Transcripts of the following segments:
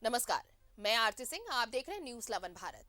नमस्कार, मैं आरती सिंह। आप देख रहे हैं न्यूज 11 भारत।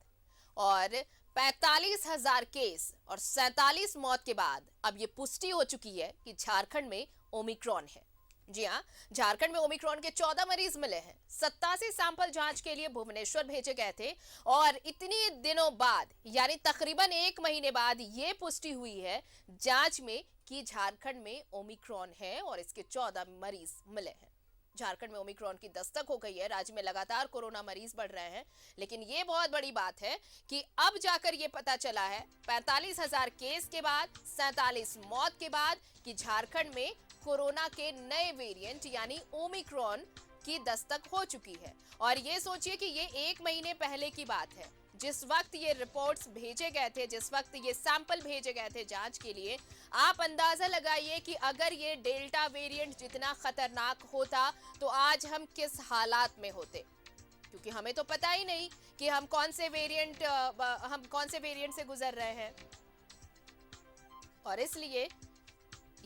और 45,000 केस और 47 मौत के बाद अब ये पुष्टि हो चुकी है कि झारखंड में ओमिक्रॉन है। जी हाँ, झारखंड में ओमिक्रॉन के 14 मरीज मिले हैं। 87 सैंपल जांच के लिए भुवनेश्वर भेजे गए थे और इतनी दिनों बाद यानी तकरीबन 1 महीने बाद ये पुष्टि हुई है जांच में कि झारखंड में ओमिक्रॉन है और इसके 14 मरीज मिले हैं। झारखंड में ओमिक्रॉन की दस्तक हो गई है। राज्य में लगातार कोरोना मरीज बढ़ रहे हैं, लेकिन ये बहुत बड़ी बात है कि अब जाकर ये पता चला है 45,000 केस के बाद, 47 मौत के बाद, कि झारखंड में कोरोना के नए वेरिएंट यानी ओमिक्रॉन की दस्तक हो चुकी है। और ये सोचिए कि ये 1 महीने पहले की बात है। जिस वक्त ये रिपोर्ट्स भेजे गए थे, जिस वक्त ये सैंपल भेजे गए थे जांच के लिए, आप अंदाजा लगाइए कि अगर ये डेल्टा वेरिएंट जितना खतरनाक होता तो आज हम किस हालात में होते। क्योंकि हमें तो पता ही नहीं कि हम कौन से वेरिएंट से गुजर रहे हैं। और इसलिए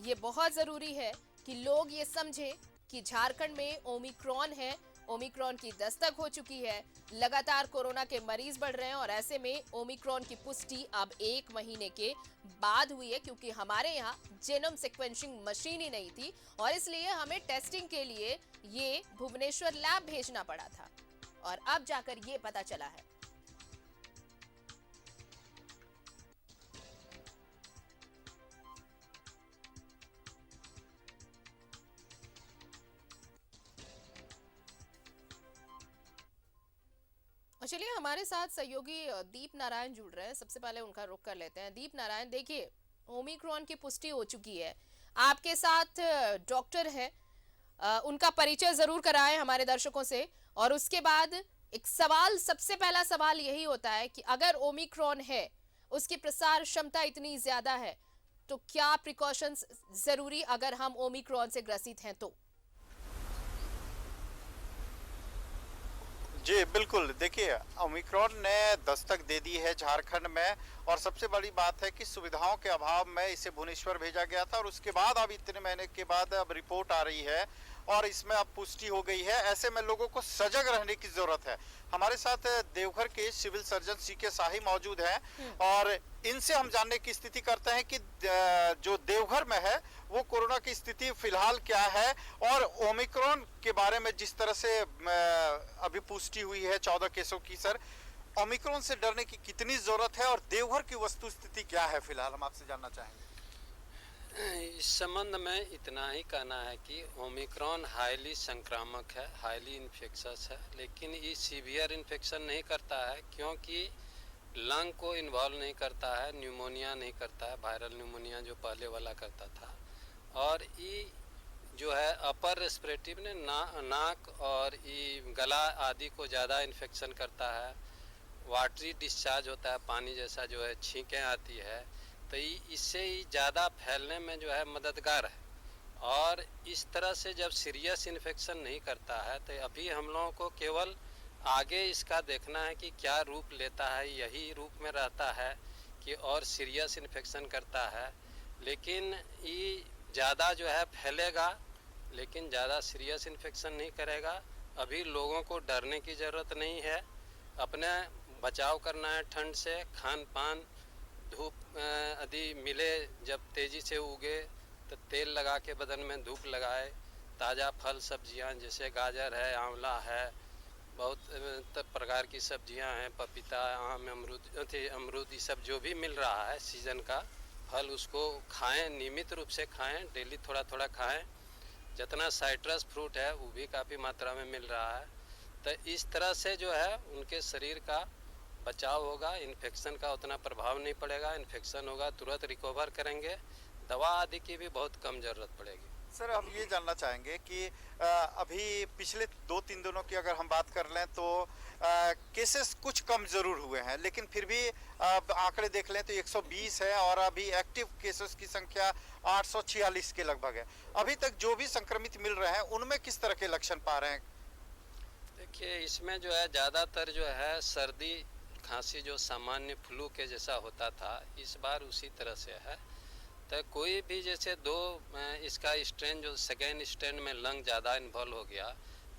ये बहुत जरूरी है कि लोग ये समझें कि झारखंड में ओमिक्रॉन है, ओमिक्रॉन की दस्तक हो चुकी है, लगातार कोरोना के मरीज बढ़ रहे हैं और ऐसे में ओमिक्रॉन की पुष्टि अब 1 महीने के बाद हुई है, क्योंकि हमारे यहाँ जेनोम सिक्वेंसिंग मशीन ही नहीं थी और इसलिए हमें टेस्टिंग के लिए ये भुवनेश्वर लैब भेजना पड़ा था और अब जाकर ये पता चला है। और चलिए, हमारे साथ सहयोगी दीप नारायण जुड़ रहे हैं। सबसे पहले उनका रुख कर लेते हैं। दीप नारायण, देखिए, ओमिक्रॉन की पुष्टि हो चुकी है। आपके साथ डॉक्टर है, उनका परिचय जरूर कराएं हमारे दर्शकों से। और उसके बाद एक सवाल, सबसे पहला सवाल यही होता है कि अगर ओमिक्रॉन है, उसकी प्रसार क्षमता इतनी ज्यादा है, तो क्या प्रिकॉशंस जरूरी अगर हम ओमिक्रॉन से ग्रसित हैं तो? जी बिल्कुल। देखिए, ओमिक्रॉन ने दस्तक दे दी है झारखंड में और सबसे बड़ी बात है कि सुविधाओं के अभाव में इसे भुवनेश्वर भेजा गया था और उसके बाद अब इतने महीने के बाद अब रिपोर्ट आ रही है और इसमें अब पुष्टि हो गई है। ऐसे में लोगों को सजग रहने की जरूरत है। हमारे साथ देवघर के सिविल सर्जन सीके शाही मौजूद हैं और इनसे हम जानने की स्थिति करते हैं कि जो देवघर में है वो कोरोना की स्थिति फिलहाल क्या है और ओमिक्रॉन के बारे में जिस तरह से अभी पुष्टि हुई है 14 केसों की। सर, ओमिक्रॉन से डरने की कितनी जरूरत है और देवघर की वस्तु स्थिति क्या है फिलहाल, हम आपसे जानना चाहेंगे। इस संबंध में इतना ही कहना है कि ओमिक्रॉन हाईली संक्रामक है, हाईली इन्फेक्शस है, लेकिन ये सीवियर इन्फेक्शन नहीं करता है क्योंकि लंग को इन्वॉल्व नहीं करता है, न्यूमोनिया नहीं करता है, वायरल न्यूमोनिया जो पहले वाला करता था। और ये जो है अपर रेस्पिरेटिव ने नाक और ये गला आदि को ज़्यादा इन्फेक्शन करता है। वाटरी डिस्चार्ज होता है, पानी जैसा जो है छींकें आती है, तो इससे ही ज़्यादा फैलने में जो है मददगार है। और इस तरह से जब सीरियस इन्फेक्शन नहीं करता है तो अभी हम लोगों को केवल आगे इसका देखना है कि क्या रूप लेता है। यही रूप में रहता है कि और सीरियस इन्फेक्शन करता है, लेकिन ये ज़्यादा जो है फैलेगा लेकिन ज़्यादा सीरियस इन्फेक्शन नहीं करेगा। अभी लोगों को डरने की ज़रूरत नहीं है, अपने बचाव करना है ठंड से। खान पान, धूप यदि मिले जब तेज़ी से उगे तो तेल लगा के बदन में धूप लगाए। ताज़ा फल सब्जियां जैसे गाजर है, आंवला है, बहुत प्रकार की सब्जियां हैं, पपीता, आम, अमरूद, ये सब जो भी मिल रहा है सीज़न का फल उसको खाएं, नियमित रूप से खाएं, डेली थोड़ा थोड़ा खाएं। जितना साइट्रस फ्रूट है वो भी काफ़ी मात्रा में मिल रहा है। तो इस तरह से जो है उनके शरीर का बचाव होगा, इन्फेक्शन का उतना प्रभाव नहीं पड़ेगा। इन्फेक्शन होगा तुरंत रिकवर करेंगे, दवा आदि की भी बहुत कम ज़रूरत पड़ेगी। सर, हम ये जानना चाहेंगे कि अभी पिछले 2-3 दिनों की अगर हम बात कर लें तो केसेस कुछ कम जरूर हुए हैं, लेकिन फिर भी आंकड़े देख लें तो 120 है और अभी एक्टिव केसेस की संख्या 846 के लगभग है। अभी तक जो भी संक्रमित मिल रहे हैं उनमें किस तरह के लक्षण पा रहे हैं? देखिए, इसमें जो है ज़्यादातर जो है सर्दी खांसी जो सामान्य फ्लू के जैसा होता था, इस बार उसी तरह से है। तो कोई भी जैसे इसका स्ट्रेन जो सेकेंड स्ट्रेन में लंग ज़्यादा इन्वॉल्व हो गया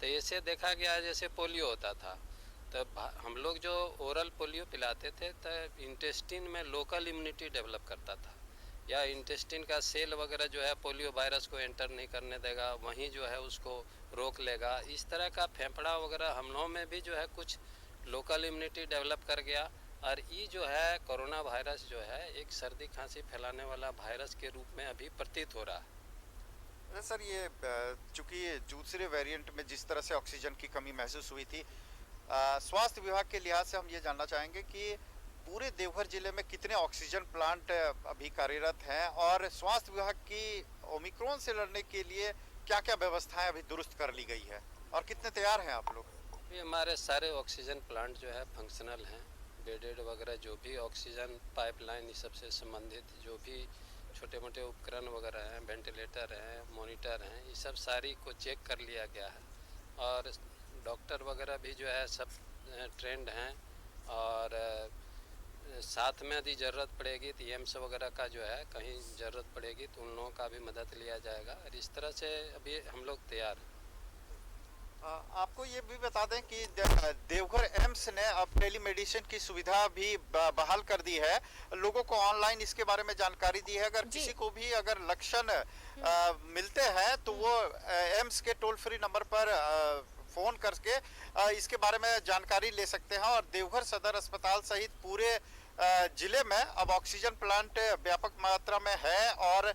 तो इससे देखा गया जैसे पोलियो होता था, तो हम लोग जो ओरल पोलियो पिलाते थे तो इंटेस्टिन में लोकल इम्यूनिटी डेवलप करता था, या इंटेस्टिन का सेल वगैरह जो है पोलियो वायरस को एंटर नहीं करने देगा, वहीं जो है उसको रोक लेगा। इस तरह का फेफड़ा वगैरह हम लोगों में भी जो है कुछ लोकल इम्यूनिटी डेवलप कर गया। और ये जो है कोरोना वायरस जो है एक सर्दी खांसी फैलाने वाला वायरस के रूप में अभी प्रतीत हो रहा है। सर, ये चूंकि दूसरे वेरिएंट में जिस तरह से ऑक्सीजन की कमी महसूस हुई थी, स्वास्थ्य विभाग के लिहाज से हम ये जानना चाहेंगे कि पूरे देवघर जिले में कितने ऑक्सीजन प्लांट अभी कार्यरत हैं और स्वास्थ्य विभाग की ओमिक्रॉन से लड़ने के लिए क्या क्या व्यवस्थाएं अभी दुरुस्त कर ली गई है और कितने तैयार हैं आप लोग? ये हमारे सारे ऑक्सीजन प्लांट जो है फंक्शनल हैं, बेडेड वगैरह जो भी ऑक्सीजन पाइपलाइन इस सबसे संबंधित जो भी छोटे मोटे उपकरण वगैरह हैं, वेंटिलेटर हैं, मॉनिटर हैं, ये सब सारी को चेक कर लिया गया है। और डॉक्टर वगैरह भी जो है सब ट्रेंड हैं, और साथ में यदि ज़रूरत पड़ेगी तो एम्स वगैरह का जो है कहीं ज़रूरत पड़ेगी तो उन लोगों का भी मदद लिया जाएगा। और इस तरह से अभी हम लोग तैयार हैं। आपको ये भी बता दें कि देवघर एम्स ने अब टेलीमेडिसिन की सुविधा भी बहाल कर दी है, लोगों को ऑनलाइन इसके बारे में जानकारी दी है। अगर किसी को भी अगर लक्षण मिलते हैं तो वो एम्स के टोल फ्री नंबर पर फोन करके इसके बारे में जानकारी ले सकते हैं। और देवघर सदर अस्पताल सहित पूरे जिले में अब ऑक्सीजन प्लांट व्यापक मात्रा में है। और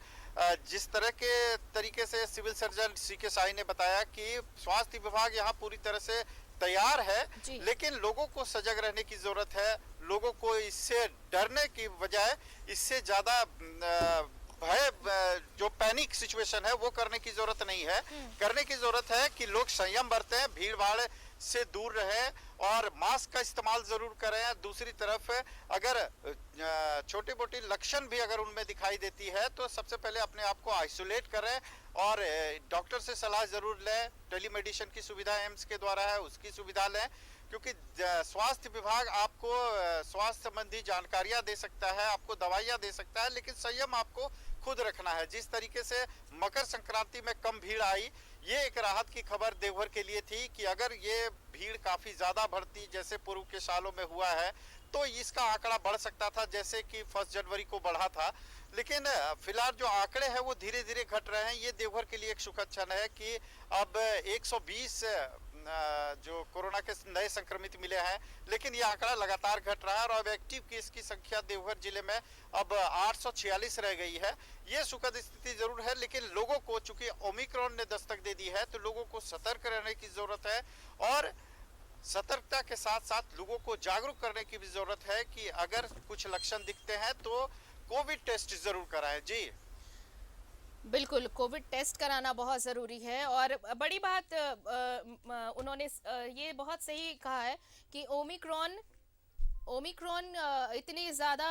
जिस तरह के तरीके से सिविल सर्जन सीके साई ने बताया कि स्वास्थ्य विभाग यहाँ पूरी तरह से तैयार है, लेकिन लोगों को सजग रहने की जरूरत है। लोगों को इससे डरने की बजाय इससे ज्यादा भय, जो पैनिक सिचुएशन है वो करने की जरूरत नहीं है। करने की जरूरत है कि लोग संयम बरतें, भीड़ भाड़ से दूर रहें और मास्क का इस्तेमाल जरूर करें। दूसरी तरफ अगर छोटे मोटे लक्षण भी अगर उनमें दिखाई देती है तो सबसे पहले अपने आप को आइसोलेट करें और डॉक्टर से सलाह जरूर लें। टेलीमेडिसिन की सुविधा एम्स के द्वारा है, उसकी सुविधा लें, क्योंकि स्वास्थ्य विभाग आपको स्वास्थ्य संबंधी जानकारियां दे सकता है, आपको दवाइयां दे सकता है, लेकिन संयम आपको खुद रखना है। जिस तरीके से मकर संक्रांति में कम भीड़ आई, ये एक राहत की खबर देवघर के लिए थी कि अगर ये भीड़ काफी ज्यादा बढ़ती जैसे पूर्व के सालों में हुआ है तो इसका आंकड़ा बढ़ सकता था, जैसे कि 1 जनवरी को बढ़ा था। लेकिन फिलहाल जो आंकड़े हैं वो धीरे धीरे घट रहे हैं। ये देवघर के लिए एक सुखद क्षण है कि अब 120 जो कोरोना के नए संक्रमित मिले हैं, लेकिन ये आंकड़ा लगातार घट रहा है और अब एक्टिव केस की संख्या देवघर जिले में अब 846 रह गई है। ये सुखद स्थिति जरूर है, लेकिन लोगों को चूंकि ओमिक्रॉन ने दस्तक दे दी है तो लोगों को सतर्क रहने की जरूरत है। और सतर्कता के साथ साथ लोगों को जागरूक करने की भी जरूरत है कि अगर कुछ लक्षण दिखते हैं तो कोविड टेस्ट जरूर कराएं। जी बिल्कुल, कोविड टेस्ट कराना बहुत ज़रूरी है। और बड़ी बात उन्होंने ये बहुत सही कहा है कि ओमिक्रॉन इतनी ज़्यादा,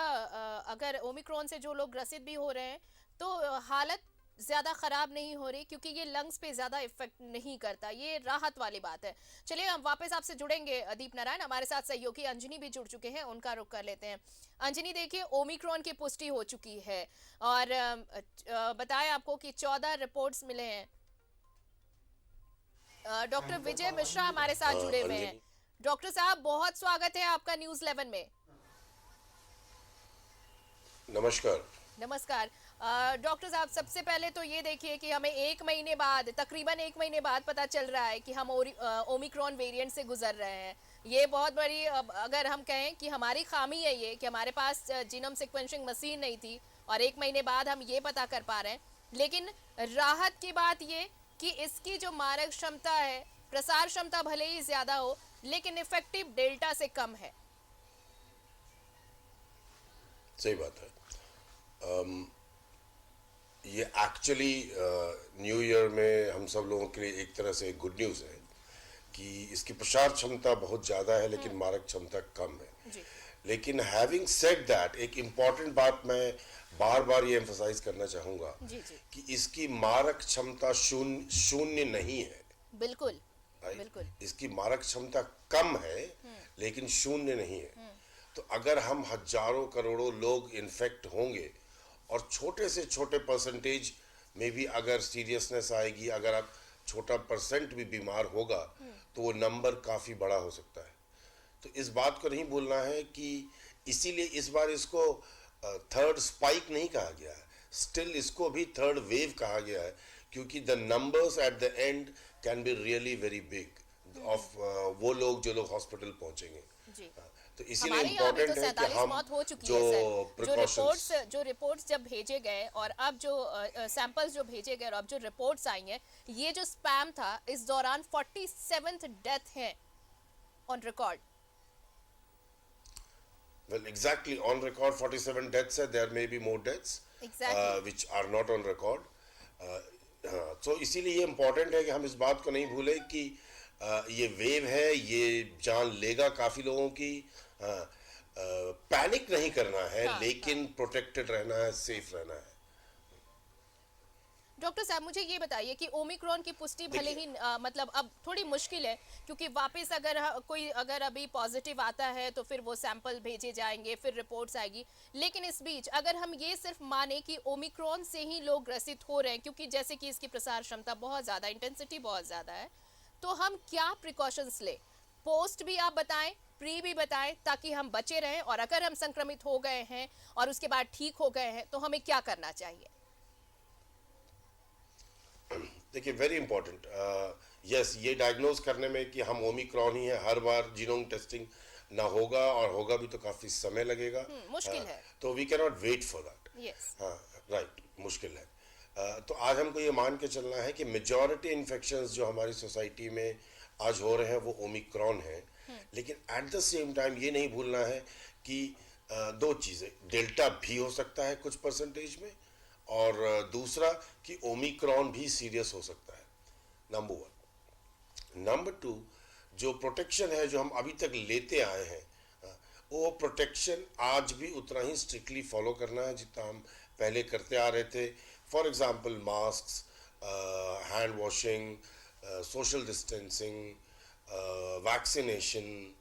अगर ओमिक्रॉन से जो लोग ग्रसित भी हो रहे हैं तो हालत ज़्यादा ख़राब नहीं हो रही, क्योंकि ये लंग्स पे ज़्यादा इफेक्ट नहीं करता। ये राहत वाली बात है। चलिए हम वापस आपसे जुड़ेंगे दीप नारायण, हमारे साथ सहयोगी अंजनी भी जुड़ चुके हैं, उनका रुख कर लेते हैं। अंजनी, देखिए ओमिक्रॉन की पुष्टि हो चुकी है और बताएं आपको कि 14 रिपोर्ट्स मिले हैं। डॉक्टर विजय मिश्रा हमारे साथ जुड़े हुए हैं। डॉक्टर साहब, बहुत स्वागत है आपका न्यूज़ 11 में। नमस्कार। नमस्कार डॉक्टर साहब, सबसे पहले तो ये देखिए कि हमें तकरीबन एक महीने बाद पता चल रहा है कि हम ओमिक्रॉन वेरिएंट से गुजर रहे हैं। ये बहुत बड़ी, अगर हम कहें कि हमारी खामी है ये कि हमारे पास जीनोम सीक्वेंसिंग मशीन नहीं थी और एक महीने बाद हम ये पता कर पा रहे हैं। लेकिन राहत की बात ये कि इसकी जो मारक क्षमता है, प्रसार क्षमता भले ही ज्यादा हो लेकिन इफेक्टिव डेल्टा से कम है। सही बात है। ये एक्चुअली न्यू ईयर में हम सब लोगों के लिए एक तरह से गुड न्यूज़ है कि इसकी प्रसार क्षमता बहुत ज़्यादा है लेकिन मारक क्षमता कम है। लेकिन हैविंग सेड दैट, एक इम्पॉर्टेंट बात मैं बार बार ये एम्फसाइज करना चाहूँगा कि इसकी मारक क्षमता शून्य नहीं है। बिल्कुल बिल्कुल, इसकी मारक क्षमता कम है लेकिन शून्य नहीं है। तो अगर हम हजारों करोड़ों लोग इन्फेक्ट होंगे और छोटे से छोटे परसेंटेज में भी अगर सीरियसनेस आएगी, अगर आप छोटा परसेंट भी बीमार होगा तो वो नंबर काफ़ी बड़ा हो सकता है। तो इस बात को नहीं भूलना है कि इसीलिए इस बार इसको थर्ड स्पाइक नहीं कहा गया है, स्टिल इसको भी थर्ड वेव कहा गया है, क्योंकि the numbers at the end can be really very big of वो लोग जो लोग हॉस्पिटल पहुंचेंगे। जी। तो इसीलिए हमारे यहाँ भी तो इम्पोर्टेंट है कि 47 हम मौत हो चुकी जो है सर। प्रिकॉशंस जो रिपोर्ट्स जब भेजे गए और अब जो सैंपल्स जो भेजे गए और अब जो रिपोर्ट्स आई हैं, ये जो स्पैम था इस दौरान 47th डेथ है on record. well exactly on record 47 deaths है, there may be more deaths Exactly. which are not on record. तो इसीलिए ये इम्पोर्टेंट है कि हम इस बात को नहीं भूलें कि ये वेव है, ये जान लेगा काफ़ी लोगों की। पैनिक नहीं करना है, हाँ, लेकिन प्रोटेक्टेड रहना है, सेफ रहना है। डॉक्टर साहब मुझे ये बताइए कि ओमिक्रॉन की पुष्टि भले ही मतलब अब थोड़ी मुश्किल है, क्योंकि वापस अगर कोई अगर अभी पॉजिटिव आता है तो फिर वो सैंपल भेजे जाएंगे, फिर रिपोर्ट्स आएगी। लेकिन इस बीच अगर हम ये सिर्फ माने कि ओमिक्रॉन से ही लोग ग्रसित हो रहे हैं, क्योंकि जैसे कि इसकी प्रसार क्षमता बहुत ज़्यादा, इंटेंसिटी बहुत ज़्यादा है, तो हम क्या प्रिकॉशंस लें? पोस्ट भी आप बताएं, प्री भी बताएं, ताकि हम बचे रहें, और अगर हम संक्रमित हो गए हैं और उसके बाद ठीक हो गए हैं तो हमें क्या करना चाहिए? देखिए वेरी इंपॉर्टेंट, यस, ये डायग्नोज करने में कि हम ओमिक्रॉन ही है, हर बार जीनोम टेस्टिंग ना होगा, और होगा भी तो काफ़ी समय लगेगा। मुश्किल है। तो we can not wait for that. Yes. हाँ, राइट, मुश्किल है। तो आज हमको ये मान के चलना है कि मेजॉरिटी इन्फेक्शंस जो हमारी सोसाइटी में आज हो रहे हैं वो ओमिक्रॉन है। लेकिन एट द सेम टाइम ये नहीं भूलना है कि दो चीज़ें, डेल्टा भी हो सकता है कुछ परसेंटेज में, और दूसरा कि ओमिक्रॉन भी सीरियस हो सकता है, नंबर वन। नंबर टू, जो प्रोटेक्शन है जो हम अभी तक लेते आए हैं, वो प्रोटेक्शन आज भी उतना ही स्ट्रिक्टली फॉलो करना है जितना हम पहले करते आ रहे थे। For example mask, hand washing, social distancing, vaccination,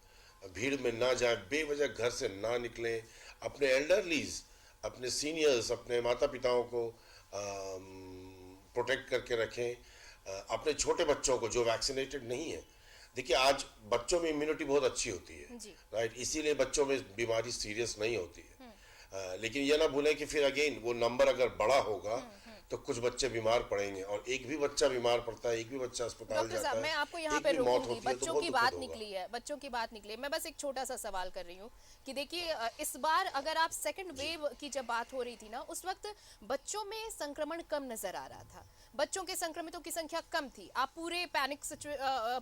भीड़ में ना जाए, बेवजह घर से ना निकलें, अपने एल्डरलीज, अपने सीनियर्स, अपने माता पिताओं को प्रोटेक्ट करके रखें, अपने छोटे बच्चों को जो वैक्सीनेटेड नहीं है। देखिए आज बच्चों में इम्यूनिटी बहुत अच्छी होती है, राइट, इसीलिए बच्चों में बीमारी सीरियस नहीं होती है। लेकिन ये ना भूलें कि फिर अगेन वो नंबर अगर बड़ा होगा तो कुछ बच्चे बीमार पड़ेंगे, और एक भी बच्चा बीमार पड़ता है, एक भी बच्चा अस्पताल डॉक्टर जाता साहब है, मैं आपको यहाँ एक पे भी मौत रोकूंगी, होती है, तो बच्चों बहुत की दुखद बात होगा। निकली है, बच्चों की बात निकली है। मैं बस एक छोटा सा सवाल कर रही हूँ कि देखिए इस बार अगर आप सेकंड वेव की जब बात हो रही थी ना, उस वक्त बच्चों में संक्रमण कम नजर आ रहा था, बच्चों के संक्रमितों की संख्या कम थी। आप पूरे पैनिक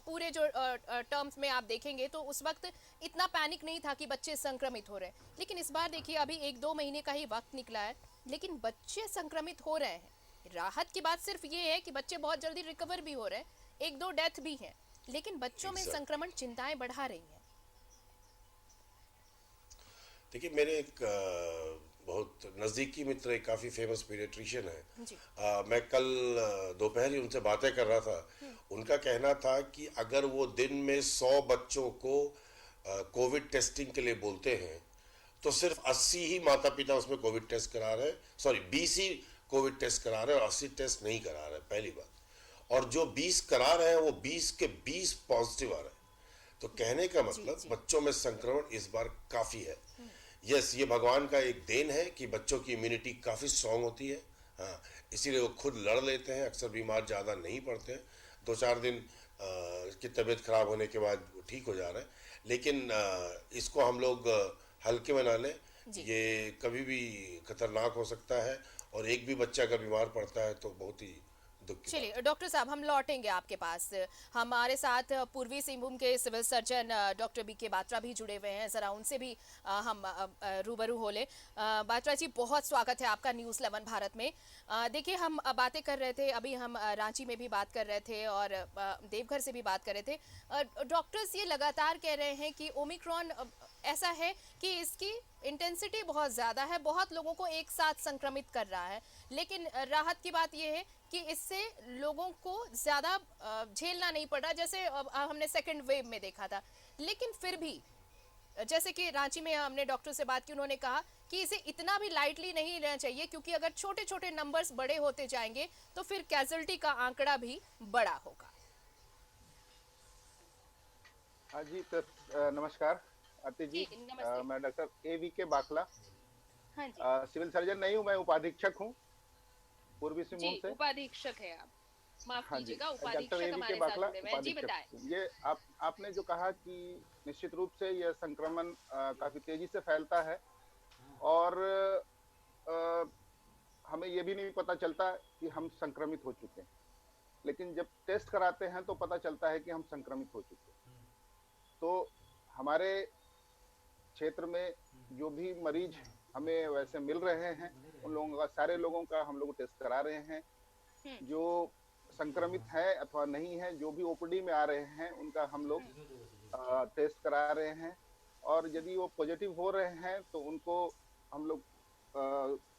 पूरे जो टर्म्स में आप देखेंगे तो उस वक्त इतना पैनिक नहीं था कि बच्चे संक्रमित हो रहे हैं। लेकिन इस बार देखिए अभी 1-2 महीने का ही वक्त निकला है, लेकिन बच्चे संक्रमित हो रहे हैं। राहत की बात सिर्फ ये है कि बच्चे बहुत जल्दी रिकवर भी हो रहे हैं, 1-2 डेथ भी हैं, लेकिन बच्चों में संक्रमण चिंताएं बढ़ा रही हैं। देखिए मेरे एक बहुत नज़दीकी मित्र, एक काफ़ी फेमस पीडियाट्रिशियन है, मैं कल दोपहर ही उनसे बातें कर रहा था। उनका कहना था कि अगर वो दिन में 100 बच्चों को कोविड टेस्टिंग के लिए बोलते हैं तो सिर्फ 80 ही माता पिता उसमें कोविड टेस्ट करा रहे हैं, सॉरी 20 ही कोविड टेस्ट करा रहे हैं और 80 टेस्ट नहीं करा रहे हैं, पहली बात। और जो 20 करा रहे हैं वो 20 के 20 पॉजिटिव आ रहे हैं। तो कहने का मतलब बच्चों में संक्रमण इस बार काफ़ी है। यस, ये भगवान का एक देन है कि बच्चों की इम्यूनिटी काफ़ी स्ट्रांग होती है, हाँ, इसीलिए वो खुद लड़ लेते हैं, अक्सर बीमार ज़्यादा नहीं पड़ते हैं, 2-4 दिन की तबीयत खराब होने के बाद ठीक हो जा रहे हैं। लेकिन इसको हम लोग हल्के में ना लें, ये कभी भी खतरनाक हो सकता है, और एक भी बच्चा अगर बीमार पड़ता है तो बहुत ही दुख की। चलिए डॉक्टर साहब हम लौटेंगे आपके पास। हमारे साथ पूर्वी सिंहभूम के civil surgeon doctor B K Batra भी जुड़े हुए हैं, जरा उनसे भी हम रूबरू हो ले। बात्रा जी बहुत स्वागत है आपका न्यूज़ 11 भारत में। देखिए हम बातें कर रहे थे, अभी हम रांची में भी बात कर रहे थे और देवघर से भी बात कर रहे थे। डॉक्टर्स ये लगातार कह रहे हैं कि ओमिक्रॉन ऐसा है कि इसकी इंटेंसिटी बहुत ज़्यादा है, बहुत लोगों को एक साथ संक्रमित कर रहा है। लेकिन राहत की बात यह है कि इससे लोगों को ज़्यादा झेलना नहीं पड़ रहा, जैसे हमने सेकेंड वेव में देखा था। लेकिन फिर भी जैसे कि रांची में हमने डॉक्टर से बात की, उन्होंने कहा कि इसे इतना भी लाइटली नहीं लेना चाहिए, क्योंकि अगर छोटे छोटे नंबर्स बड़े होते जाएंगे तो फिर कैजुअल्टी का आंकड़ा भी बड़ा होगा। हाँ जी, तो नमस्कार आरती जी। जी नमस्ते। मैं डॉक्टर ए वी के बाकला, हाँ जी। सिविल सर्जन नहीं हूँ, मैं उपाधीक्षक हूँ पूर्वी जी सिंहभूम से। उपाधीक्षक है आप, माफ हाँ जी, कीजिएगा, डॉक्टर उपाधीक्षक ए वी के हमारे साथ बाकला जुड़े हुए हैं। जी उपाधीक्षक। बताएं। ये आपने जो कहा कि निश्चित रूप से यह संक्रमण काफी तेजी से फैलता है और अ, हमें ये भी नहीं पता चलता कि हम संक्रमित हो चुके हैं, लेकिन जब टेस्ट कराते हैं तो पता चलता है कि हम संक्रमित हो चुके हैं। तो हमारे क्षेत्र में जो भी मरीज हमें वैसे मिल रहे हैं, उन लोगों का, सारे लोगों का हम लोग टेस्ट करा रहे हैं। जो संक्रमित है अथवा नहीं है, जो भी ओपीडी में आ रहे हैं, उनका हम लोग टेस्ट करा रहे हैं, और यदि वो पॉजिटिव हो रहे हैं तो उनको हम लोग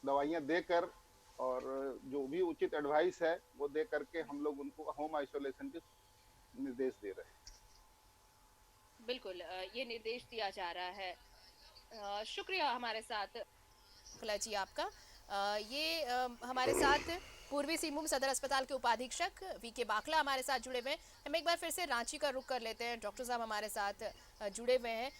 दवाइयाँ देकर और जो भी उचित एडवाइस है वो दे करके हम लोग उनको होम आइसोलेशन के निर्देश दे रहे हैं। बिल्कुल, ये निर्देश दिया जा रहा है। शुक्रिया हमारे साथ कला जी आपका। हमारे साथ पूर्वी सिंहभूम सदर अस्पताल के उपाधीक्षक वी के बाकला हमारे साथ जुड़े हुए हैं। हम एक बार फिर से रांची का रुख कर लेते हैं, डॉक्टर साहब हमारे साथ जुड़े हुए हैं।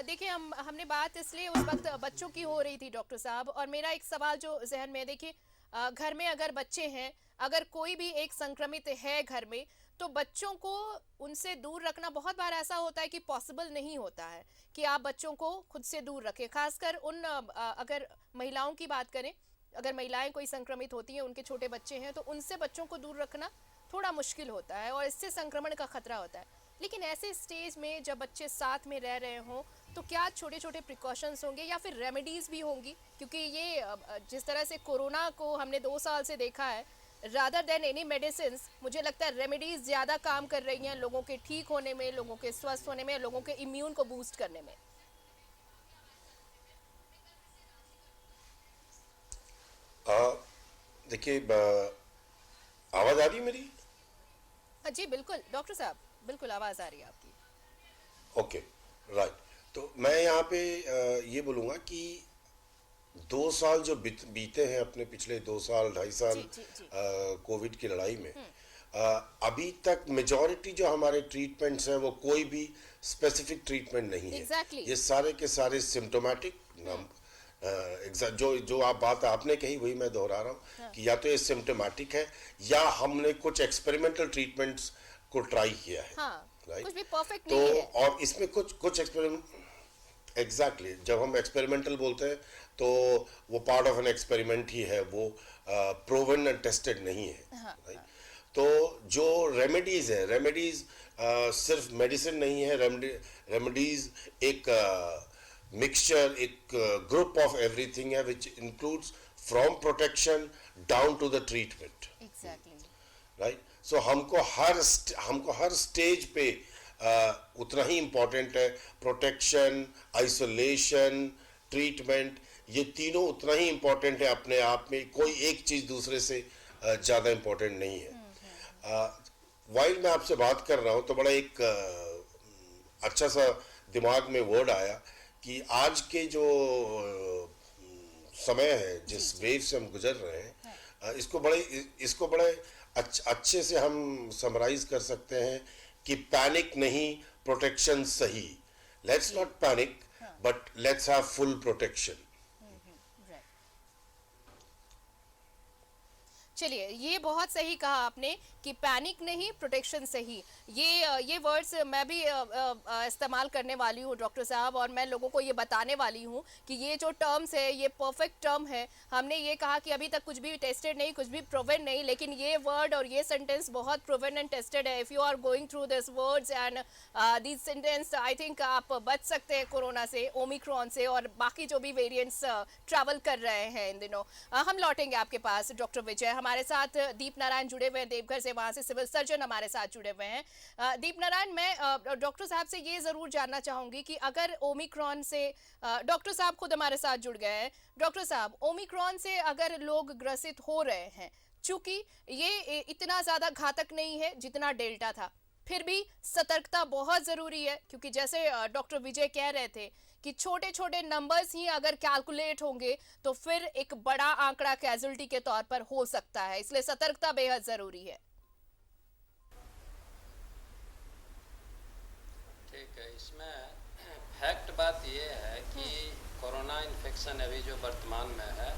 देखिए, हमने बात इसलिए उस वक्त बच्चों की हो रही थी डॉक्टर साहब, और मेरा एक सवाल जो जहन में, देखिए घर में अगर बच्चे हैं, अगर कोई भी एक संक्रमित है घर में, तो बच्चों को उनसे दूर रखना बहुत बार ऐसा होता है कि पॉसिबल नहीं होता है कि आप बच्चों को खुद से दूर रखें। खासकर अगर महिलाओं की बात करें, अगर महिलाएं कोई संक्रमित होती हैं, उनके छोटे बच्चे हैं, तो उनसे बच्चों को दूर रखना थोड़ा मुश्किल होता है और इससे संक्रमण का खतरा होता है। लेकिन ऐसे स्टेज में जब बच्चे साथ में रह रहे हों, तो क्या छोटे छोटे प्रिकॉशंस होंगे या फिर रेमेडीज भी होंगी? क्योंकि ये जिस तरह से कोरोना को हमने 2 साल से देखा है, रादर देन एनी मेडिसिन, मुझे लगता है रेमेडीज ज़्यादा काम कर रही हैं लोगों के ठीक होने में, लोगों के स्वस्थ होने में, लोगों के इम्यून को बूस्ट करने में। देखिए, आवाज आ रही है मेरी? हाँ जी बिल्कुल डॉक्टर साहब, बिल्कुल आवाज़ आ रही है आपकी। Okay, right. तो मैं यहाँ पे ये बोलूँगा कि 2 साल जो बीते हैं, अपने पिछले 2 साल 2.5 साल जी। कोविड की लड़ाई में, अभी तक मेजॉरिटी जो हमारे ट्रीटमेंट्स हैं वो कोई भी स्पेसिफिक ट्रीटमेंट नहीं है। Exactly. ये सारे के सारे सिम्टोमेटिक जो आप बात आपने कही वही मैं दोहरा रहा हूँ कि या तो ये सिम्टोमेटिक है या हमने कुछ एक्सपेरिमेंटल ट्रीटमेंट्स को ट्राई किया है। हाँ, कुछ भी परफेक्ट तो नहीं है। और इसमें कुछ एक्सपेरिमेंट, एग्जैक्टली जब हम एक्सपेरिमेंटल बोलते हैं तो वो पार्ट ऑफ एन एक्सपेरिमेंट ही है, वो प्रूवन एंड टेस्टेड नहीं है। राइट। तो जो रेमेडीज है, रेमेडीज सिर्फ मेडिसिन नहीं है, रेमेडीज एक मिक्सचर, एक ग्रुप ऑफ एवरीथिंग है which includes from protection down to the treatment. Exactly. Right. So हमको हर स्टेज पे उतना ही इम्पोर्टेंट है, प्रोटेक्शन, आइसोलेशन, ट्रीटमेंट, ये तीनों उतना ही इम्पोर्टेंट है अपने आप में। कोई एक चीज़ दूसरे से ज़्यादा इम्पोर्टेंट नहीं है। वाइल मैं आपसे बात कर रहा हूँ तो बड़ा एक अच्छा सा दिमाग में वर्ड आया कि आज के जो समय है, जिस वेव से हम गुजर रहे हैं, इसको बड़े अच्छे से हम समराइज कर सकते हैं कि पैनिक नहीं, प्रोटेक्शन सही। Let's not panic but let's have full protection. चलिए, ये बहुत सही कहा आपने कि पैनिक नहीं, प्रोटेक्शन सही। ये वर्ड्स मैं भी इस्तेमाल करने वाली हूँ डॉक्टर साहब, और मैं लोगों को ये बताने वाली हूँ कि ये जो टर्म्स है ये परफेक्ट टर्म है। हमने ये कहा कि अभी तक कुछ भी टेस्टेड नहीं, कुछ भी प्रूवन नहीं, लेकिन ये वर्ड और ये सेंटेंस बहुत प्रूवन एंड टेस्टेड है। If you are going through this words and this sentence, I think आप बच सकते हैं कोरोना से, ओमिक्रॉन से और बाकी जो भी वेरिएंट्स ट्रैवल कर रहे हैं इन दिनों। हम लौटेंगे आपके पास डॉक्टर विजय। हमारे साथ दीप नारायण जुड़े हुए हैं देवघर से, वहाँ से सिविल सर्जन हमारे साथ जुड़े हुए हैं। दीप नारायण, मैं डॉक्टर साहब से ये ज़रूर जानना चाहूँगी कि अगर ओमिक्रॉन से, डॉक्टर साहब खुद हमारे साथ जुड़ गए हैं, डॉक्टर साहब ओमिक्रॉन से अगर लोग ग्रसित हो रहे हैं, चूँकि ये इतना ज़्यादा घातक नहीं है जितना डेल्टा था, फिर भी सतर्कता बहुत जरूरी है, क्योंकि जैसे डॉक्टर विजय कह रहे थे कि छोटे छोटे नंबर्स ही अगर कैलकुलेट होंगे तो फिर एक बड़ा आंकड़ा कैजुअलिटी के तौर पर हो सकता है, इसलिए सतर्कता बेहद जरूरी है। ठीक है, इसमें फैक्ट बात ये है कि कोरोना इन्फेक्शन अभी जो वर्तमान में है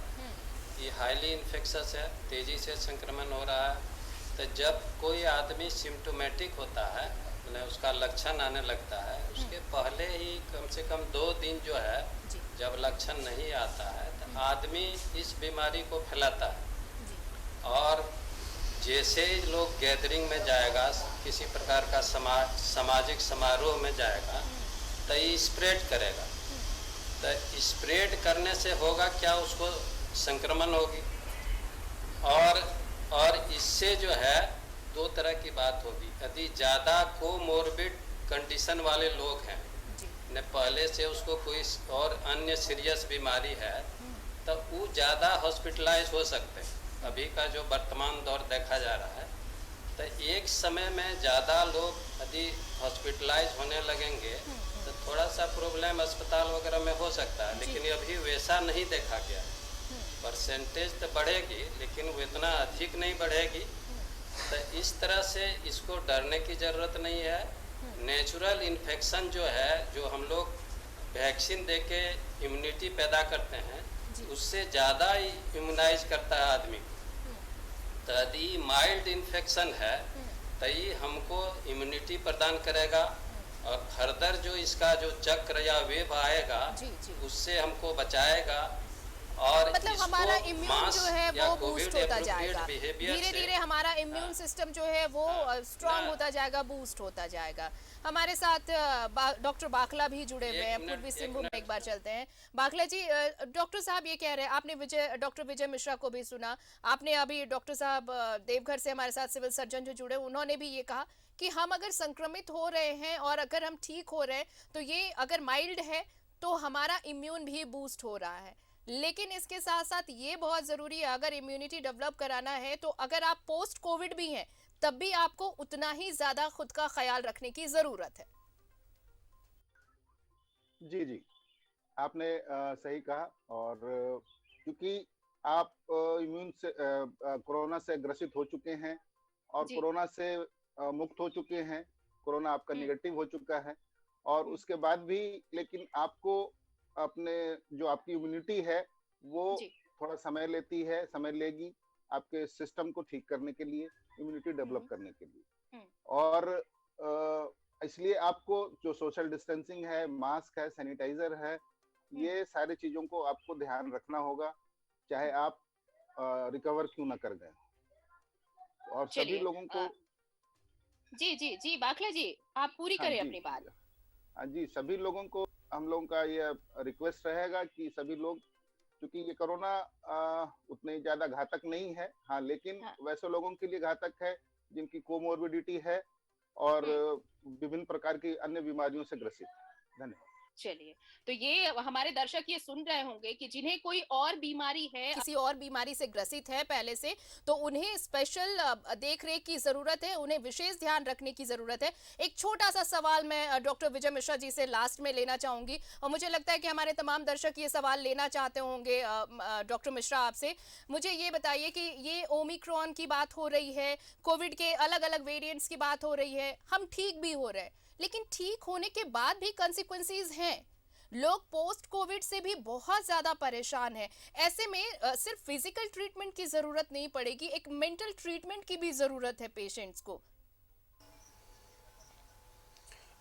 ये हाईली इन्फेक्शस है, तेज़ी से संक्रमण हो रहा है। तो जब कोई आदमी सिम्टोमेटिक होता है, मैंने उसका लक्षण आने लगता है, उसके पहले ही कम से कम 2 दिन जो है जब लक्षण नहीं आता है तो आदमी इस बीमारी को फैलाता है। और जैसे ही लोग गैदरिंग में जाएगा, किसी प्रकार का सामाजिक समारोह में जाएगा तो ये स्प्रेड करेगा। तो स्प्रेड करने से होगा क्या, उसको संक्रमण होगी। और इससे जो है 2 तरह की बात होगी। यदि ज़्यादा कोमोर्बिड कंडीशन वाले लोग हैं, ने पहले से उसको कोई और अन्य सीरियस बीमारी है, तो वो ज़्यादा हॉस्पिटलाइज हो सकते हैं। अभी का जो वर्तमान दौर देखा जा रहा है, तो एक समय में ज़्यादा लोग यदि हॉस्पिटलाइज होने लगेंगे तो थोड़ा सा प्रॉब्लम अस्पताल वगैरह में हो सकता है, लेकिन अभी वैसा नहीं देखा गया। परसेंटेज तो बढ़ेगी लेकिन वो इतना अधिक नहीं बढ़ेगी। तो इस तरह से इसको डरने की ज़रूरत नहीं है। नेचुरल इन्फेक्शन जो है, जो हम लोग वैक्सीन देके इम्यूनिटी पैदा करते हैं, उससे ज़्यादा इम्यूनाइज करता है आदमी को। तो यदि माइल्ड इन्फेक्शन है तो ये हमको इम्यूनिटी प्रदान करेगा, और फर्दर जो इसका जो चक्र या वेव आएगा उससे हमको बचाएगा। और मतलब हमारा इम्यून जो है वो बूस्ट होता जाएगा, धीरे धीरे हमारा इम्यून सिस्टम जो है वो स्ट्रांग होता जाएगा, बूस्ट होता जाएगा। हमारे साथ डॉक्टर बाखला भी जुड़े हुए हैं, पूर्वी सिंहभूम में। एक बार चलते हैं बाखला जी। डॉक्टर साहब ये कह रहे हैं, आपने डॉक्टर विजय मिश्रा को भी सुना, आपने अभी डॉक्टर साहब देवघर से हमारे साथ सिविल सर्जन जो जुड़े, उन्होंने भी ये कहा कि हम अगर संक्रमित हो रहे हैं और अगर हम ठीक हो रहे हैं तो ये अगर माइल्ड है तो हमारा इम्यून भी बूस्ट हो रहा है। लेकिन इसके साथ साथ ये बहुत जरूरी है, अगर इम्यूनिटी डेवलप कराना है तो अगर आप पोस्ट कोविड भी हैं तब भी आपको उतना ही ज्यादा खुद का ख्याल रखने की जरूरत है। जी जी, आपने सही कहा। और क्योंकि आप इम्यून से कोरोना से ग्रसित हो चुके हैं और कोरोना से मुक्त हो चुके हैं, कोरोना आपका निगेटिव हो चुका है, और उसके बाद भी लेकिन आपको अपने जो आपकी इम्यूनिटी है वो थोड़ा समय लेती है, समय लेगी आपके सिस्टम को ठीक करने के लिए, इम्यूनिटी डेवलप करने के लिए। और इसलिए आपको जो सोशल डिस्टेंसिंग है, मास्क है, सैनिटाइजर है, ये सारी चीजों को आपको ध्यान रखना होगा, चाहे आप रिकवर क्यों ना कर गए। और सभी लोगों को जी जी जी बाखला जी, आप पूरी करें अपनी बात। हाँ जी, सभी लोगों को हम लोगों का ये रिक्वेस्ट रहेगा कि सभी लोग, क्योंकि ये कोरोना उतने ज्यादा घातक नहीं है, हाँ, लेकिन वैसे लोगों के लिए घातक है जिनकी कोमोर्बिडिटी है और विभिन्न प्रकार की अन्य बीमारियों से ग्रसित। धन्यवाद। चलिए, तो ये हमारे दर्शक ये सुन रहे होंगे कि जिन्हें कोई और बीमारी है, किसी और बीमारी से ग्रसित है पहले से, तो उन्हें स्पेशल देख रेख की जरूरत है, उन्हें विशेष ध्यान रखने की जरूरत है। एक छोटा सा सवाल मैं डॉक्टर विजय मिश्रा जी से लास्ट में लेना चाहूंगी, और मुझे लगता है कि हमारे तमाम दर्शक ये सवाल लेना चाहते होंगे डॉक्टर मिश्रा आपसे। मुझे ये बताइए कि ये ओमिक्रॉन की बात हो रही है, कोविड के अलग अलग वेरिएंट्स की बात हो रही है, हम ठीक भी हो रहे हैं, लेकिन ठीक होने के बाद भी कंसिक्वेंसेस हैं। लोग पोस्ट कोविड से भी बहुत ज्यादा परेशान हैं। ऐसे में सिर्फ फिजिकल ट्रीटमेंट की जरूरत नहीं पड़ेगी, एक मेंटल ट्रीटमेंट की भी जरूरत है पेशेंट्स को।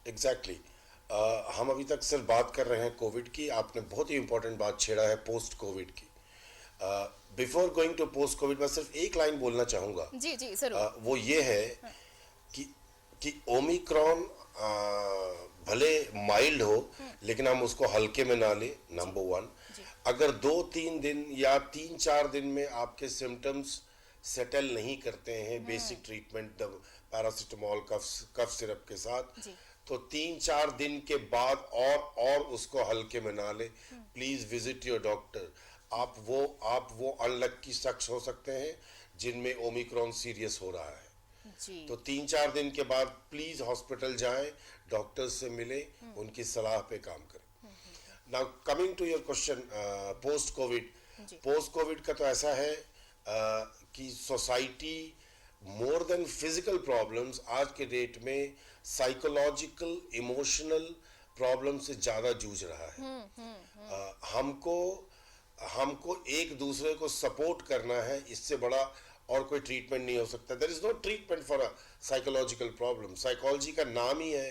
एग्जैक्टली हम अभी तक सिर्फ बात कर रहे हैं कोविड की, आपने बहुत ही इंपॉर्टेंट बात छेड़ा है पोस्ट कोविड की। Before going to post COVID मैं सिर्फ एक लाइन बोलना चाहूंगा। जी जी जरूर। वो ये है कि ओमिक्रॉन भले माइल्ड हो लेकिन हम उसको हल्के में ना ले, नंबर 1। अगर 2-3 दिन या 3-4 दिन में आपके सिम्टम्स सेटल नहीं करते हैं basic treatment paracetamol cough syrup के साथ, तो 3-4 दिन के बाद और उसको हल्के में ना ले। Please visit your doctor. आप वो अनलक्की शख्स हो सकते हैं जिनमें ओमिक्रॉन सीरियस हो रहा है। जी। तो 3-4 दिन के बाद प्लीज हॉस्पिटल जाएं, डॉक्टर से मिले, उनकी सलाह पे काम करें। Now coming to your question, post COVID. जी। पोस्ट कोविड का तो ऐसा है कि society more than physical problems आज के डेट में साइकोलॉजिकल इमोशनल प्रॉब्लम से ज़्यादा जूझ रहा है। हमको हमको एक दूसरे को सपोर्ट करना है, इससे बड़ा और कोई ट्रीटमेंट नहीं हो सकता। There is no treatment for a psychological problem. Psychology का नाम ही है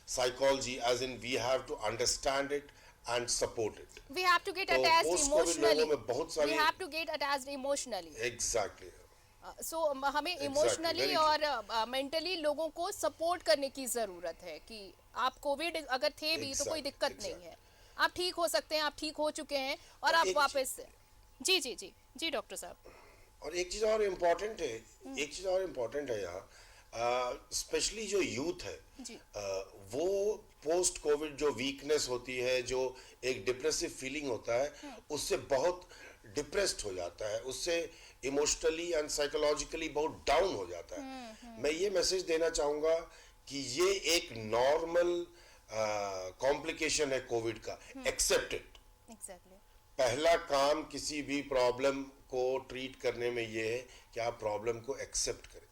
psychology, as in we have to understand it and support it. We have to get तो attached पोस्ट कोविड emotionally. लोगों में बहुत We सारी have to get attached emotionally. Exactly so हमें Exactly, इमोशनली very true. और mentally लोगों को support करने की ज़रूरत है कि आप कोविड अगर थे भी तो कोई Exactly, दिक्कत नहीं है, आप ठीक हो सकते हैं, आप ठीक हो चुके हैं और आप एक वापस। जी जी जी जी डॉक्टर साहब। और एक चीज़ और इम्पोर्टेंट है, एक चीज़ और इम्पोर्टेंट है यहाँ, स्पेशली जो यूथ है, जी। वो पोस्ट कोविड जो वीकनेस होती है, जो एक डिप्रेसिव फीलिंग होता है, उससे बहुत डिप्रेस्ड हो जाता है, उससे इमोशनली एंड साइकोलॉजिकली बहुत डाउन हो जाता है। मैं ये मैसेज देना चाहूँगा कि ये एक नॉर्मल कॉम्प्लिकेशन है कोविड का, एक्सेप्ट इट। एग्जैक्टली। पहला काम किसी भी प्रॉब्लम को ट्रीट करने में ये है कि आप प्रॉब्लम को एक्सेप्ट करें।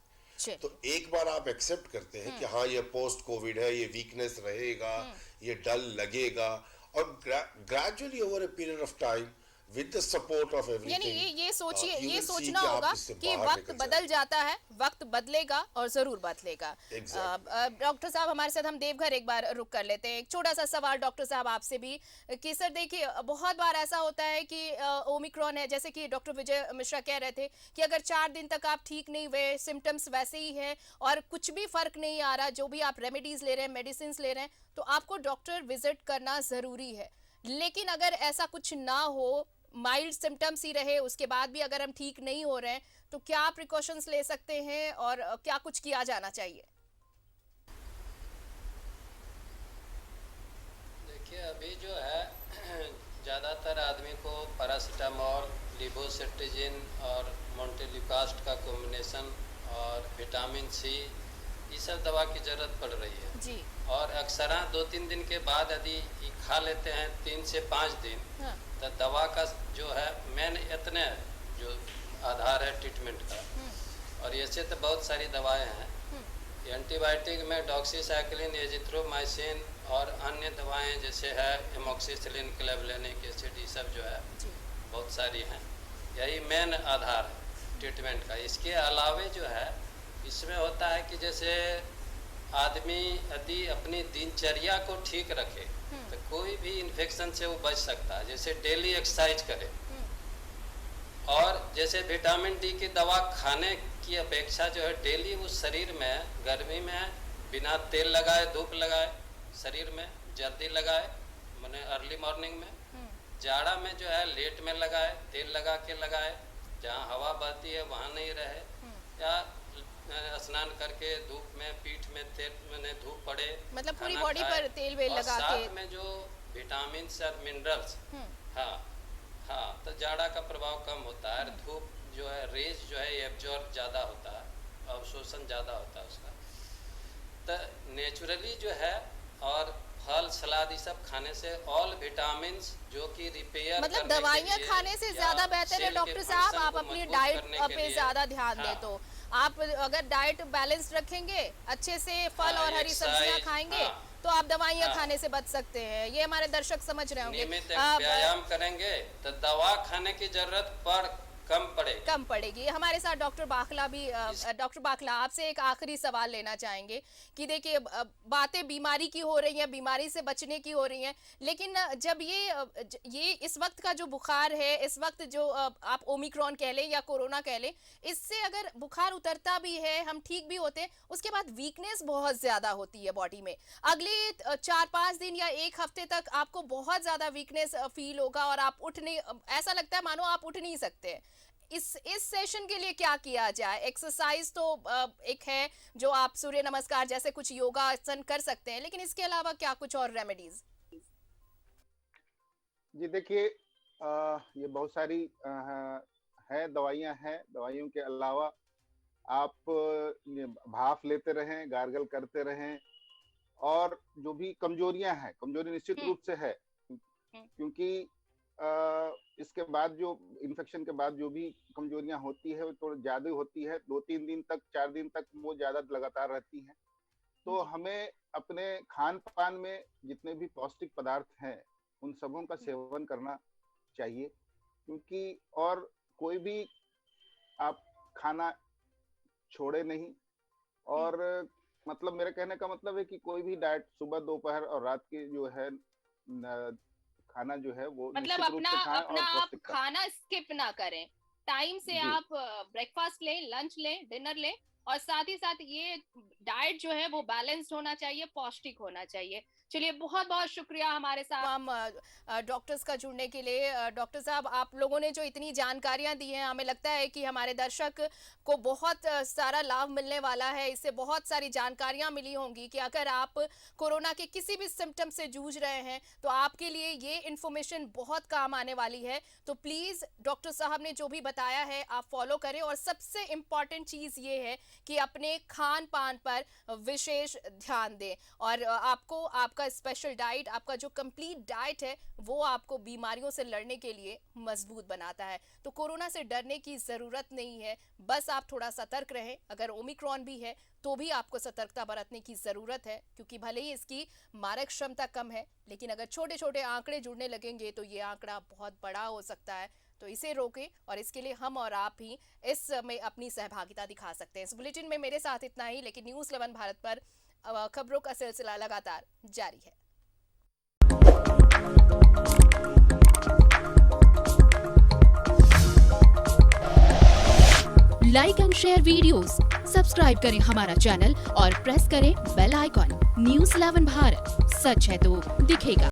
तो एक बार आप एक्सेप्ट करते हैं कि हाँ ये पोस्ट कोविड है, ये वीकनेस रहेगा, ये डल लगेगा, और gradually over a period of time with the support of यानी एवरीथिंग ये सोचिए, you ये will see सोचना कि आप होगा इससे कि बाहर वक्त निकल बदल जाता है, वक्त बदलेगा और जरूर बदलेगा। Exactly. डॉक्टर साहब हमारे साथ, हम देवघर एक बार रुक कर लेते हैं। एक छोटा सा सवाल डॉक्टर साहब आपसे भी कि सर देखिए, बहुत बार ऐसा होता है कि ओमिक्रॉन है, जैसे कि डॉक्टर विजय मिश्रा कह रहे थे कि अगर 4 दिन तक आप ठीक नहीं हुए, सिम्टम्स वैसे ही है और कुछ भी फर्क नहीं आ रहा, जो भी आप रेमेडीज ले रहे हैं, मेडिसिन ले रहे हैं, तो आपको डॉक्टर विजिट करना जरूरी है। लेकिन अगर ऐसा कुछ ना हो, माइल्ड सिम्टम्स ही रहे, उसके बाद भी अगर हम ठीक नहीं हो रहे हैं, तो क्या प्रिकॉशंस ले सकते हैं और क्या कुछ किया जाना चाहिए? देखिए अभी जो है ज़्यादातर आदमी को पैरासीटामोल, लिवोसेट्रिजिन और मोंटेलुकास्ट का कॉम्बिनेशन और विटामिन सी, ये सब दवा की ज़रूरत पड़ रही है जी। और अक्सर 2-3 दिन के बाद यदि ये खा लेते हैं 3 से 5 दिन, हाँ। तो दवा का जो है मेन इतने जो आधार है ट्रीटमेंट का। और ऐसे तो बहुत सारी दवाएं हैं, एंटीबायोटिक में डॉक्सीसाइक्लिन, एजिथ्रोमाइसिन और अन्य दवाएं जैसे है एमोक्सिसिलिन, क्लेवलेनिक एसिड, ये सब जो है जी। बहुत सारी हैं। यही मेन आधार है ट्रीटमेंट का। इसके अलावे जो है इसमें होता है कि जैसे आदमी यदि अपनी दिनचर्या को ठीक रखे तो कोई भी इन्फेक्शन से वो बच सकता है। जैसे डेली एक्सरसाइज करे और जैसे विटामिन डी की दवा खाने की अपेक्षा जो है डेली उस शरीर में गर्मी में बिना तेल लगाए, धूप लगाए, शरीर में जल्दी लगाए, माने अर्ली मॉर्निंग में। जाड़ा में जो है लेट में लगाए, तेल लगा के लगाए, जहाँ हवा बहती है वहाँ नहीं रहे, या स्नान करके धूप में पीठ में तेल मैंने धूप पड़े, मतलब पूरी खाना बॉडी खाए, पर तेल वेल और लगा साथ के। में जो विटामिन और मिनरल्स, हाँ हाँ, तो जाड़ा का प्रभाव कम होता है। धूप जो है रेज जो है एब्जॉर्ब ज़्यादा होता है, अवशोषण ज़्यादा होता है उसका। तो नेचुरली जो है और फल सलाद ये सब खाने से ऑल विटामिन जो कि रिपेयर मतलब दवाइयाँ खाने से ज्यादा बेहतर है डॉक्टर साहब, आप अपनी डाइट पे ज्यादा ध्यान दें। तो आप अगर डाइट बैलेंस रखेंगे, अच्छे से फल और हरी सब्जियां खाएंगे, तो आप दवाइयाँ खाने से बच सकते हैं। ये हमारे दर्शक समझ रहे होंगे। नियमित व्यायाम करेंगे तो दवा खाने की जरूरत कम पड़ेगी। हमारे साथ डॉक्टर बाखला भी, डॉक्टर बाखला आपसे एक आखिरी सवाल लेना चाहेंगे कि देखिए, बातें बीमारी की हो रही हैं, बीमारी से बचने की हो रही हैं, लेकिन जब ये इस वक्त का जो बुखार है, इस वक्त जो आप ओमिक्रॉन कह लें या कोरोना कह लें, इससे अगर बुखार उतरता भी है, हम ठीक भी होते हैं, उसके बाद वीकनेस बहुत ज्यादा होती है बॉडी में। अगले 4-5 दिन या 1 हफ्ते तक आपको बहुत ज्यादा वीकनेस फील होगा और आप उठ नहीं, ऐसा लगता है मानो आप उठ नहीं सकते हैं। इस सेशन के लिए क्या किया जाए? एक्सरसाइज तो एक है जो आप सूर्य नमस्कार जैसे कुछ योगा आसन कर सकते हैं, लेकिन इसके अलावा क्या कुछ और रेमेडीज? जी देखिए, ये बहुत सारी है, दवाइयां हैं। दवाइयों के अलावा आप ये भाप लेते रहें, गार्गल करते रहें, और जो भी कमजोरियां हैं, कमजोरी निश्चित रूप से है, क्योंकि इसके बाद जो इन्फेक्शन के बाद जो भी कमजोरियां होती है वो थोड़ी ज्यादा होती है, 2-3 दिन तक, 4 दिन तक वो ज्यादा लगातार रहती हैं। तो हमें अपने खान पान में जितने भी पौष्टिक पदार्थ हैं उन सबों का सेवन करना चाहिए, क्योंकि और कोई भी आप खाना छोड़े नहीं। और मतलब मेरे कहने का मतलब है कि कोई भी डाइट सुबह, दोपहर और रात की जो है खाना जो है वो मतलब निश्चित रूप अपना से खाएं अपना और आप पौष्टिक खाएं। खाना स्किप ना करें, टाइम से जी। आप ब्रेकफास्ट लें, लंच लें, डिनर लें, और साथ ही साथ ये डाइट जो है वो बैलेंस्ड होना चाहिए, पौष्टिक होना चाहिए। चलिए, बहुत बहुत शुक्रिया हमारे साथ तमाम डॉक्टर्स का जुड़ने के लिए। डॉक्टर साहब, आप लोगों ने जो इतनी जानकारियां दी हैं, हमें लगता है कि हमारे दर्शक को बहुत सारा लाभ मिलने वाला है। इससे बहुत सारी जानकारियां मिली होंगी कि अगर आप कोरोना के किसी भी सिम्टम से जूझ रहे हैं तो आपके लिए ये इन्फॉर्मेशन बहुत काम आने वाली है। तो प्लीज़ डॉक्टर साहब ने जो भी बताया है आप फॉलो करें, और सबसे इम्पॉर्टेंट चीज़ ये है कि अपने खान पान पर विशेष ध्यान दें, और आपको आपका स्पेशल डाइट, आपका जो कंप्लीट डाइट है वो आपको बीमारियों से लड़ने के लिए मजबूत बनाता है। तो कोरोना से डरने की ज़रूरत नहीं है, बस आप थोड़ा सतर्क रहें। अगर ओमिक्रॉन भी है तो भी आपको सतर्कता बरतने की ज़रूरत है, क्योंकि भले ही इसकी मारक क्षमता कम है, लेकिन अगर छोटे छोटे आंकड़े जुड़ने लगेंगे तो ये आंकड़ा बहुत बड़ा हो सकता है। तो इसे रोकें, और इसके लिए हम और आप ही इसमें अपनी सहभागिता दिखा सकते हैं। इस बुलेटिन में मेरे साथ इतना ही, लेकिन न्यूज़ 11 भारत पर खबरों का सिलसिला लगातार जारी है। Like and share videos, subscribe करें हमारा चैनल और प्रेस करें बेल आइकॉन। न्यूज़ 11 भारत, सच है तो दिखेगा।